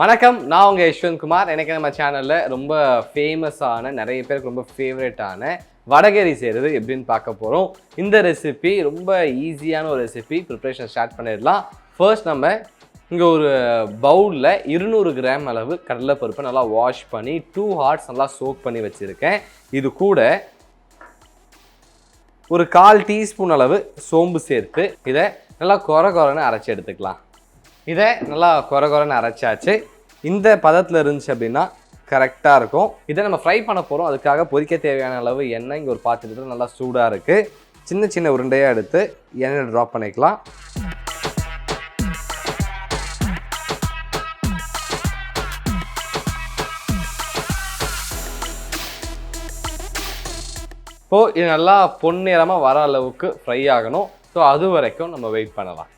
வணக்கம், நான் உங்கள் யஷ்வந்த் குமார். எனக்கு நம்ம சேனலில் ரொம்ப ஃபேமஸான நிறைய பேருக்கு ரொம்ப ஃபேவரட்டான வடகரி செய்கிறது எப்படின்னு பார்க்க போகிறோம். இந்த ரெசிபி ரொம்ப ஈஸியான ஒரு ரெசிபி. ப்ரிப்ரேஷன் ஸ்டார்ட் பண்ணிடலாம். ஃபர்ஸ்ட் நம்ம இங்கே ஒரு பவுலில் 200 கிராம் அளவு கடலைப்பருப்பை நல்லா வாஷ் பண்ணி 2 ஹார்ஸ் நல்லா சோக் பண்ணி வச்சுருக்கேன். இது கூட ஒரு 1/4 டீஸ்பூன் அளவு சோம்பு சேர்த்து இதை நல்லா கொரன்னு அரைச்சி எடுத்துக்கலாம். இதை நல்லா கொரன்னு அரைச்சாச்சு. இந்த பதத்தில் இருந்துச்சு அப்படின்னா கரெக்டாக இருக்கும். இதை நம்ம ஃப்ரை பண்ண போகிறோம். அதுக்காக பொரிக்க தேவையான அளவு எண்ணெய் இங்கே ஒரு பாத்திரத்தில் நல்லா சூடாக இருக்குது. சின்ன சின்ன உருண்டையாக எடுத்து எண்ணெய் ட்ராப் பண்ணிக்கலாம். இப்போது இது நல்லா பொன்னிறமாக வர அளவுக்கு ஃப்ரை ஆகணும். ஸோ அது வரைக்கும் நம்ம வெயிட் பண்ணலாம்.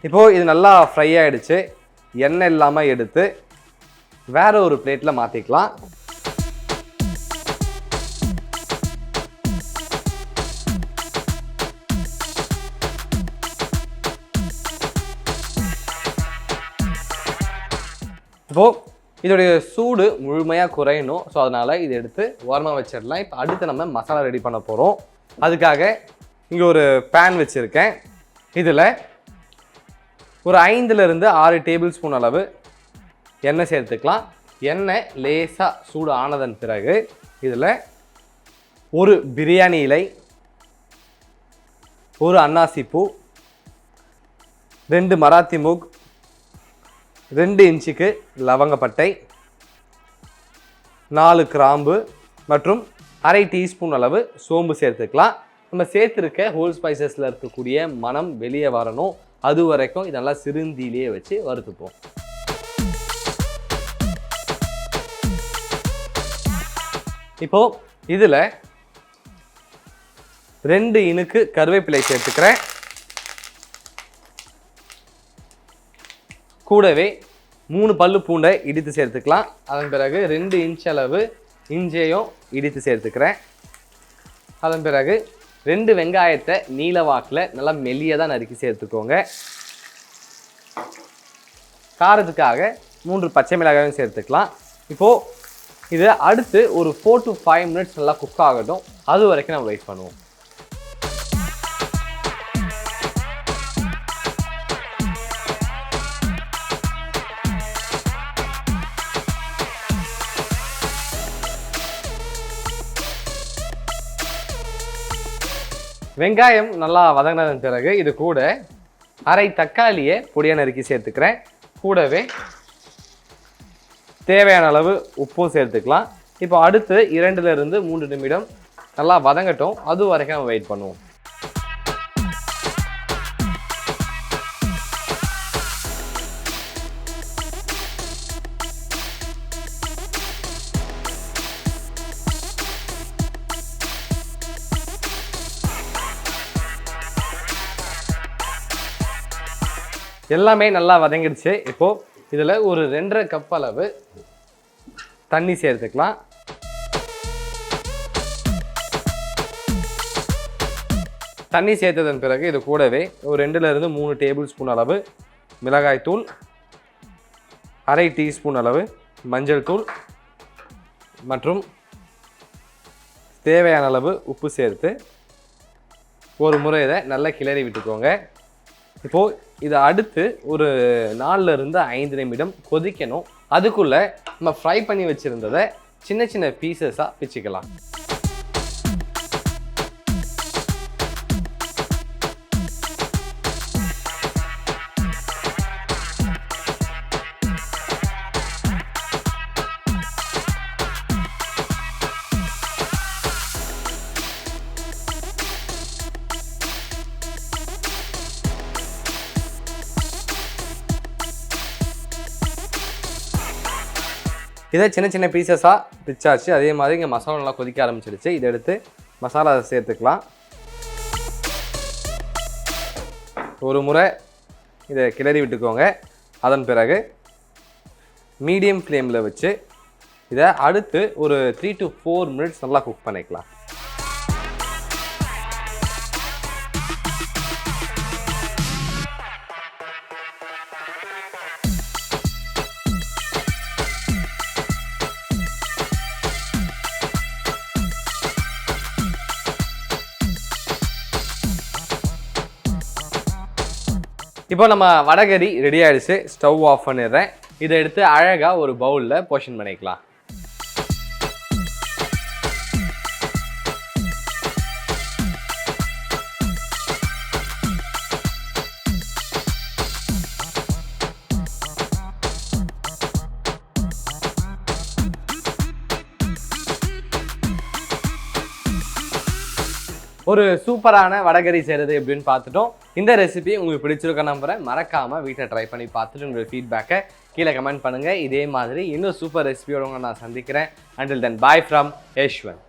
இப்போது இது நல்லா ஃப்ரை ஆகிடுச்சு. எண்ணெய் இல்லாமல் எடுத்து வேற ஒரு பிளேட்டில் மாற்றிக்கலாம். இப்போது இதோடைய சூடு முழுமையாக குறையணும். ஸோ அதனால் இதை எடுத்து ஓரமாக வச்சிடலாம். இப்போ அடுத்து நம்ம மசாலா ரெடி பண்ண போகிறோம். அதுக்காக இங்கே ஒரு பேன் வச்சுருக்கேன். இதில் ஒரு 5லிருந்து 6 டேபிள் ஸ்பூன் அளவு எண்ணெய் சேர்த்துக்கலாம். எண்ணெய் லேசாக சூடு ஆனதன் பிறகு இதில் ஒரு பிரியாணி இலை, ஒரு அன்னாசி பூ, 2 மராத்தி மூக், 2 இன்ச்சுக்கு லவங்கப்பட்டை, 4 கிராம்பு மற்றும் 1/2 டீஸ்பூன் அளவு சோம்பு சேர்த்துக்கலாம். நம்ம சேர்த்துருக்க ஹோல் ஸ்பைசஸில் இருக்கக்கூடிய மனம் வெளியே வரணும். அது வரைக்கும் இதெல்லாம் சிறுந்தீலையே வச்சு வறுத்துப்போம். இப்போ இதில் 2 இனுக்கு கருவேப்பிலை சேர்த்துக்கிறேன். கூடவே 3 பல்லு பூண்டை இடித்து சேர்த்துக்கலாம். அதன் பிறகு 2 இன்ச் அளவு இஞ்சியையும் இடித்து சேர்த்துக்கிறேன். அதன் பிறகு 2 வெங்காயத்தை நீல வாக்கில் நல்லா மெல்லியதாக நறுக்கி சேர்த்துக்கோங்க. காரத்துக்காக 3 பச்சை மிளகாயும் சேர்த்துக்கலாம். இப்போது இது அடுத்து ஒரு 4 to 5 மினிட்ஸ் நல்லா குக் ஆகட்டும். அது வரைக்கும் நம்ம வெயிட் பண்ணுவோம். வெங்காயம் நல்லா வதங்கினதன் பிறகு இது கூட 1/2 தக்காளியை பொடியாக நறுக்கி சேர்த்துக்கிறேன். கூடவே தேவையான அளவு உப்பும் சேர்த்துக்கலாம். இப்போ அடுத்து 2லிருந்து 3 நிமிடம் நல்லா வதங்கட்டும். அது வரைக்கும் நம்ம வெயிட் பண்ணுவோம். எல்லாமே நல்லா வதங்கிடுச்சு. இப்போது இதில் ஒரு 2.5 கப் அளவு தண்ணி சேர்த்துக்கலாம். தண்ணி சேர்த்ததன் பிறகு இது கூடவே ஒரு 2லிருந்து 3 டேபிள் ஸ்பூன் அளவு மிளகாய் தூள், 1/2 டீஸ்பூன் அளவு மஞ்சள் தூள் மற்றும் தேவையான அளவு உப்பு சேர்த்து ஒரு முறை இதை நல்லா கிளறி விட்டுக்கோங்க. இப்போது இதை அடுத்து ஒரு 4லிருந்து 5 நிமிடம் கொதிக்கணும். அதுக்குள்ளே நம்ம ஃப்ரை பண்ணி வச்சுருந்ததை சின்ன சின்ன பீசஸாக பிச்சுக்கலாம். இதை சின்ன சின்ன பீசஸாக பிச்சாச்சு. அதே மாதிரி இங்கே மசாலா நல்லா கொதிக்க ஆரம்பிச்சிடுச்சு. இதை எடுத்து மசாலா சேர்த்துக்கலாம். ஒரு முறை இதை கிளறி விட்டுக்கோங்க. அதன் பிறகு மீடியம் ஃப்ளேமில் வச்சு இதை அடுத்து ஒரு 3 to 4 மினிட்ஸ் நல்லா குக் பண்ணிக்கலாம். இப்போ நம்ம வடகறி ரெடி ஆயிடுச்சு. ஸ்டவ் ஆஃப் பண்ணிடுறேன். இதை எடுத்து அழகாக ஒரு பவுலில் போர்ஷன் பண்ணிக்கலாம். ஒரு சூப்பரான வடகறி செய்கிறது எப்படின்னு பார்த்துட்டோம். இந்த ரெசிபி உங்களுக்கு பிடிச்சிருக்க நம்புறேன். மறக்காமல் வீட்டில் ட்ரை பண்ணி பார்த்துட்டு உங்கள் ஃபீட்பேக்கை கீழே கமெண்ட் பண்ணுங்கள். இதே மாதிரி இன்னும் சூப்பர் ரெசிபியோட நான் சந்திக்கிறேன். Until then, bye from Yeshwanth.